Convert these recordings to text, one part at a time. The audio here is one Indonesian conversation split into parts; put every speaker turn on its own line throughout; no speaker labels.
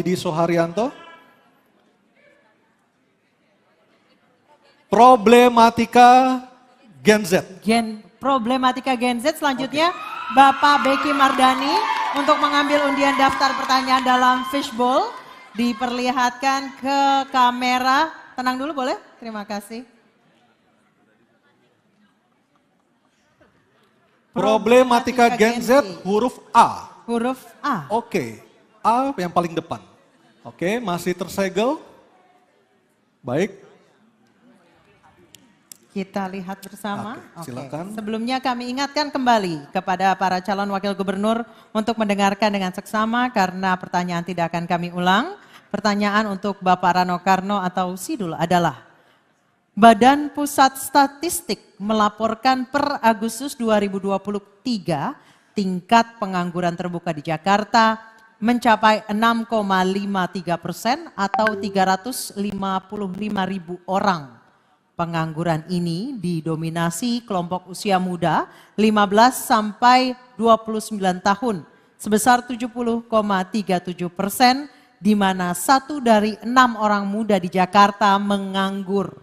Didi Soharyanto. Problematika Gen Z.
Problematika Gen Z selanjutnya Bapak Beki Mardani untuk mengambil undian daftar pertanyaan dalam fishbowl. Diperlihatkan ke kamera. Tenang dulu boleh? Terima kasih.
Problematika Gen Z huruf A.
Huruf A.
Oke, A yang paling depan. Oke, masih tersegel. Baik.
Kita lihat bersama.
Oke, silakan.
Sebelumnya kami ingatkan kembali kepada para calon wakil gubernur untuk mendengarkan dengan seksama karena pertanyaan tidak akan kami ulang. Pertanyaan untuk Bapak Rano Karno atau Sidul adalah, Badan Pusat Statistik melaporkan per Agustus 2023 tingkat pengangguran terbuka di Jakarta mencapai 6,53% atau 355.000 orang. Pengangguran ini didominasi kelompok usia muda 15 sampai 29 tahun sebesar 70,37%, di mana 1 dari 6 orang muda di Jakarta menganggur.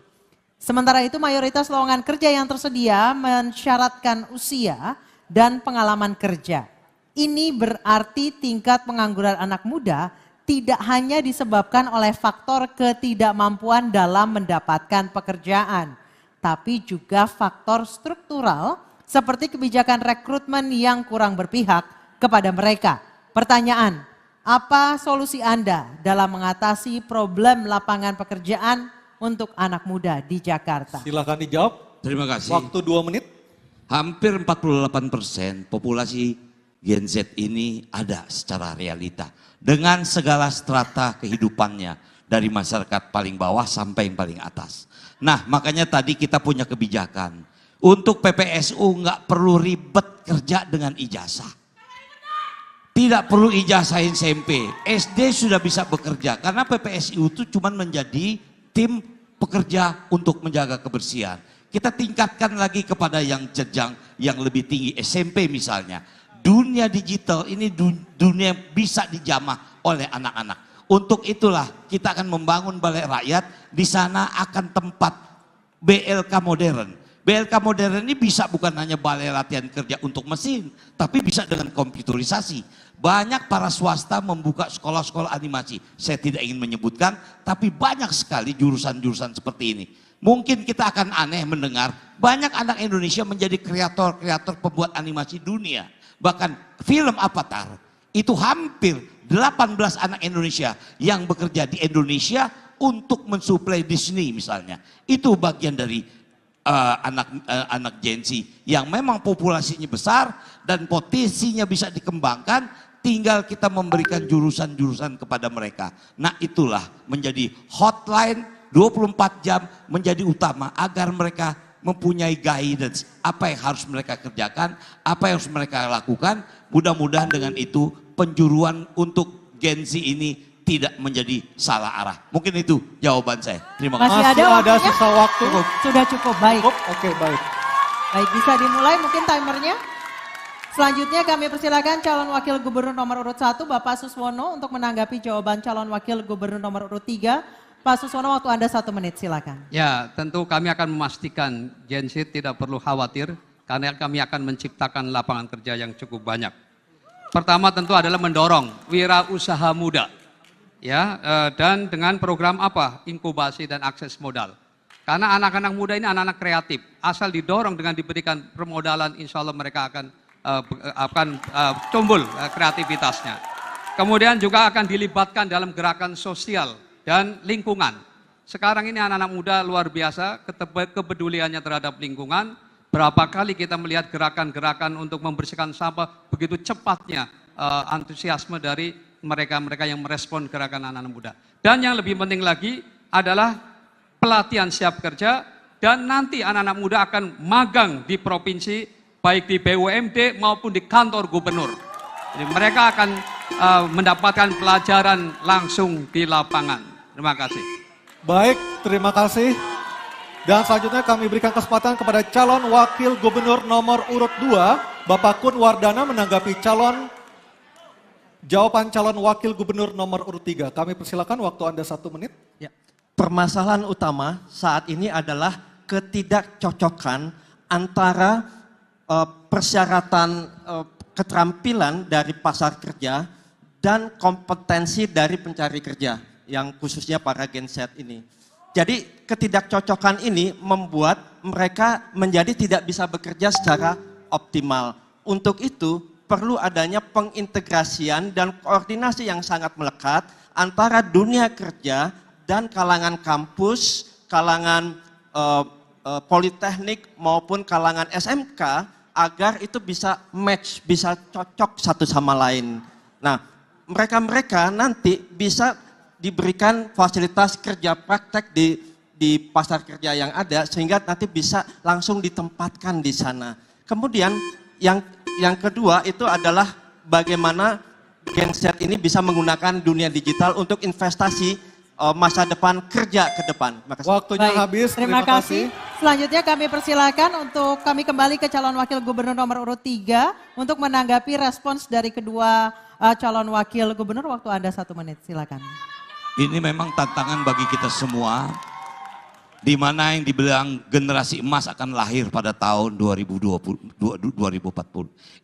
Sementara itu mayoritas lowongan kerja yang tersedia mensyaratkan usia dan pengalaman kerja. Ini berarti tingkat pengangguran anak muda tidak hanya disebabkan oleh faktor ketidakmampuan dalam mendapatkan pekerjaan, tapi juga faktor struktural seperti kebijakan rekrutmen yang kurang berpihak kepada mereka. Pertanyaan, apa solusi Anda dalam mengatasi problem lapangan pekerjaan untuk anak muda di Jakarta?
Silakan dijawab.
Terima kasih.
Waktu 2 menit.
Hampir 48% populasi Gen Z ini ada secara realita. Dengan segala strata kehidupannya. Dari masyarakat paling bawah sampai yang paling atas. Nah makanya tadi kita punya kebijakan. Untuk PPSU nggak perlu ribet kerja dengan ijazah. Tidak perlu ijazah SMP. SD sudah bisa bekerja. Karena PPSU itu cuma menjadi tim pekerja untuk menjaga kebersihan. Kita tingkatkan lagi kepada yang jenjang yang lebih tinggi, SMP misalnya. Dunia digital ini dunia bisa dijamah oleh anak-anak. Untuk itulah kita akan membangun balai rakyat, di sana akan tempat BLK modern. BLK modern ini bisa bukan hanya balai latihan kerja untuk mesin, tapi bisa dengan komputerisasi. Banyak para swasta membuka sekolah-sekolah animasi. Saya tidak ingin menyebutkan, tapi banyak sekali jurusan-jurusan seperti ini. Mungkin kita akan aneh mendengar banyak anak Indonesia menjadi kreator-kreator pembuat animasi dunia. Bahkan film Avatar itu hampir 18 anak Indonesia yang bekerja di Indonesia untuk mensuplai Disney misalnya. Itu bagian dari anak Gen Z yang memang populasinya besar dan potensinya bisa dikembangkan, tinggal kita memberikan jurusan-jurusan kepada mereka. Nah itulah menjadi hotline 24 jam menjadi utama agar mereka mempunyai guidance apa yang harus mereka kerjakan, apa yang harus mereka lakukan. Mudah-mudahan dengan itu penjuruan untuk Gen Z ini tidak menjadi salah arah. Mungkin itu jawaban saya. Terima kasih.
Masih ada sisa waktu.
Sudah cukup, baik.
Oke, baik.
Baik, bisa dimulai mungkin timernya. Selanjutnya kami persilakan calon wakil gubernur nomor urut 1 Bapak Suswono untuk menanggapi jawaban calon wakil gubernur nomor urut 3. Pak Suswono, waktu Anda 1 menit, silakan.
Ya, tentu kami akan memastikan Gen Z tidak perlu khawatir karena kami akan menciptakan lapangan kerja yang cukup banyak. Pertama tentu adalah mendorong wirausaha muda. Ya, dan dengan program apa? Inkubasi dan akses modal. Karena anak-anak muda ini anak-anak kreatif. Asal didorong dengan diberikan permodalan, insya Allah mereka akan tumbuh kreativitasnya. Kemudian juga akan dilibatkan dalam gerakan sosial dan lingkungan. Sekarang ini anak-anak muda luar biasa kepeduliannya terhadap lingkungan. Berapa kali kita melihat gerakan-gerakan untuk membersihkan sampah, begitu cepatnya antusiasme dari mereka-mereka yang merespon gerakan anak-anak muda. Dan yang lebih penting lagi adalah pelatihan siap kerja, dan nanti anak-anak muda akan magang di provinsi, baik di BUMD maupun di kantor gubernur. Jadi mereka akan mendapatkan pelajaran langsung di lapangan. Terima kasih.
Baik, terima kasih. Dan selanjutnya kami berikan kesempatan kepada calon wakil gubernur nomor urut 2, Bapak Kun Wardana menanggapi calon Jawaban calon wakil gubernur nomor urut 3. Kami persilakan waktu Anda 1 menit.
Ya. Permasalahan utama saat ini adalah ketidakcocokan antara persyaratan keterampilan dari pasar kerja dan kompetensi dari pencari kerja yang khususnya para Gen Z ini. Jadi ketidakcocokan ini membuat mereka menjadi tidak bisa bekerja secara optimal. Untuk itu perlu adanya pengintegrasian dan koordinasi yang sangat melekat antara dunia kerja dan kalangan kampus, kalangan politeknik maupun kalangan SMK agar itu bisa match, bisa cocok satu sama lain. Nah, mereka-mereka nanti bisa diberikan fasilitas kerja praktek di pasar kerja yang ada sehingga nanti bisa langsung ditempatkan di sana. Kemudian yang kedua itu adalah bagaimana Gen Z ini bisa menggunakan dunia digital untuk investasi masa depan kerja ke depan.
Waktunya
Baik,
habis.
Terima kasih. Selanjutnya kami persilakan untuk kami kembali ke calon wakil gubernur nomor urut 3 untuk menanggapi respons dari kedua calon wakil gubernur. Waktu Anda 1 menit, silakan.
Ini memang tantangan bagi kita semua, di mana yang dibilang generasi emas akan lahir pada tahun 2040.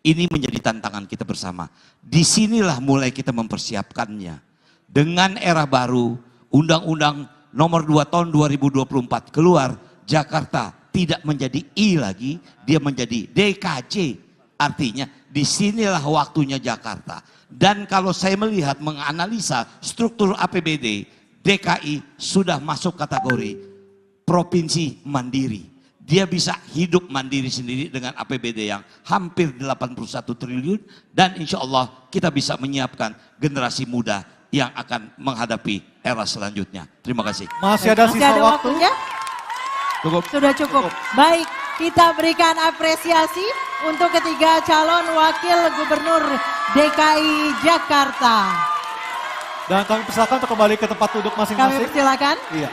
Ini menjadi tantangan kita bersama. Disinilah mulai kita mempersiapkannya. Dengan era baru, Undang-Undang nomor 2 tahun 2024 keluar, Jakarta tidak menjadi I lagi, dia menjadi DKJ. Artinya disinilah waktunya Jakarta. Dan kalau saya melihat, menganalisa struktur APBD, DKI sudah masuk kategori provinsi mandiri. Dia bisa hidup mandiri sendiri dengan APBD yang hampir 81 triliun. Dan insya Allah kita bisa menyiapkan generasi muda yang akan menghadapi era selanjutnya. Terima kasih.
Masih ada sisa waktu.
waktunya?
Cukup.
Sudah cukup. Baik, kita berikan apresiasi untuk ketiga calon wakil gubernur DKI Jakarta.
Dan kami persilakan untuk kembali ke tempat duduk
Kami
masing-masing.
persilakan.
Iya.